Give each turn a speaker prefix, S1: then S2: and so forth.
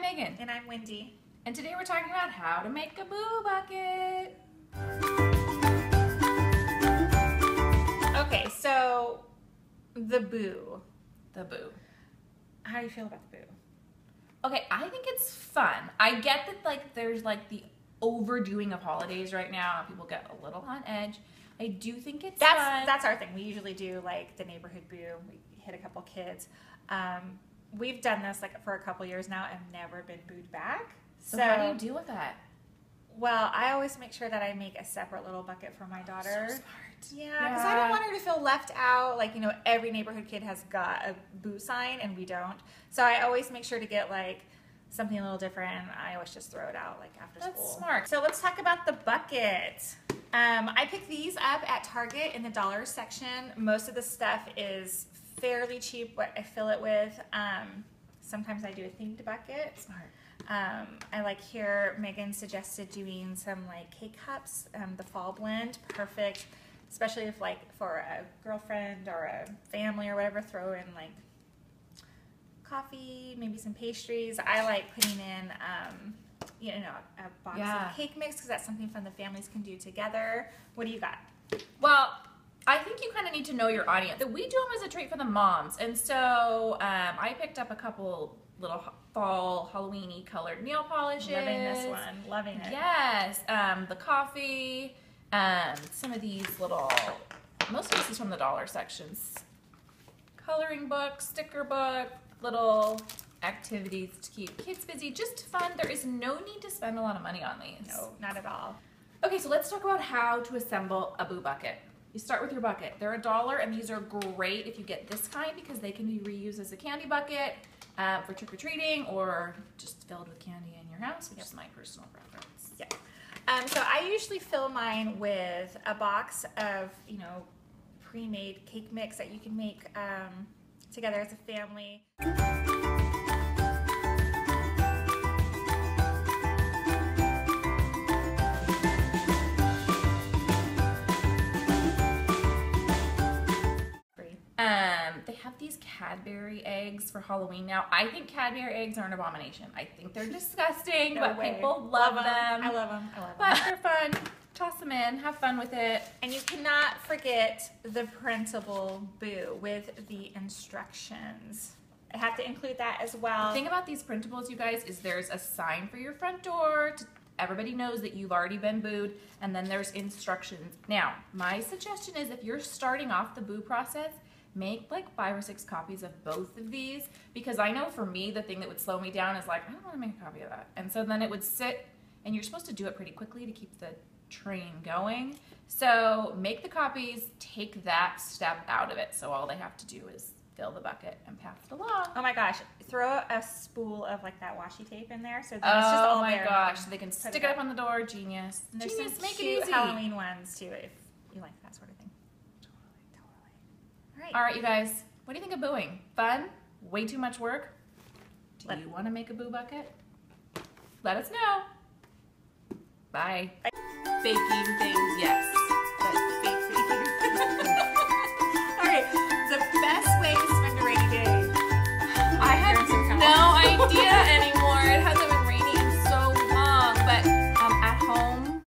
S1: Megan.
S2: And I'm Wendy.
S1: And today we're talking about how to make a boo bucket.
S2: Okay, so the boo.
S1: How
S2: do you feel about the boo?
S1: Okay, I think it's fun. I get that there's the overdoing of holidays right now. People get a little on edge. I do think it's fun.
S2: That's our thing. We usually do the neighborhood boo. We hit a couple kids. We've done this for a couple years now and never been booed back.
S1: So how do you deal with that?
S2: Well, I always make sure that I make a separate little bucket for my daughter.
S1: So smart.
S2: Yeah, because I don't want her to feel left out. Every neighborhood kid has got a boo sign and we don't. So I always make sure to get something a little different. I always just throw it out after school.
S1: That's smart.
S2: So let's talk about the bucket. I picked these up at Target in the dollar section. Most of the stuff is fairly cheap, what I fill it with. Sometimes I do a themed bucket.
S1: Smart.
S2: I like here, Megan suggested doing some K-Cups, the fall blend, perfect, especially if for a girlfriend or a family or whatever, throw in coffee, maybe some pastries. I like putting in, a box of cake mix because that's something fun the families can do together. What do you got?
S1: Well, I think you kind of need to know your audience. We do them as a treat for the moms, and so I picked up a couple little fall Halloween-y colored nail polishes.
S2: Loving this one. Loving it.
S1: Yes. The coffee. Some of these most of this is from the dollar sections. Coloring book, sticker book, little activities to keep kids busy. Just fun. There is no need to spend a lot of money on these.
S2: No, not at all.
S1: Okay, so let's talk about how to assemble a boo bucket. You start with your bucket. They're $1, and these are great if you get this kind because they can be reused as a candy bucket for trick-or-treating or just filled with candy in your house, which is my personal preference.
S2: Yeah. So I usually fill mine with a box of, pre-made cake mix that you can make together as a family.
S1: They have these Cadbury eggs for Halloween now. I think Cadbury eggs are an abomination. I think they're disgusting, but people love them.
S2: I love them.
S1: But they're fun. Toss them in. Have fun with it.
S2: And you cannot forget the printable boo with the instructions. I have to include that as well.
S1: The thing about these printables, you guys, is there's a sign for your front door. Everybody knows that you've already been booed, and then there's instructions. Now, my suggestion is if you're starting off the boo process, make 5 or 6 copies of both of these, because I know for me the thing that would slow me down is I don't want to make a copy of that, and so then it would sit, and you're supposed to do it pretty quickly to keep the train going. So make the copies, take that step out of it, so all they have to do is fill the bucket and pass it along.
S2: Oh my gosh, throw a spool of that washi tape in there so then it's just all there.
S1: Oh my gosh, so they can stick it up on the door. Genius.
S2: And there's
S1: Genius,
S2: some
S1: make
S2: cute
S1: it easy.
S2: Halloween ones too if you like that sort of thing.
S1: All right, you guys, what do you think of booing? Fun? Way too much work? Do you want to make a boo bucket? Let us know. Bye. Baking things, yes.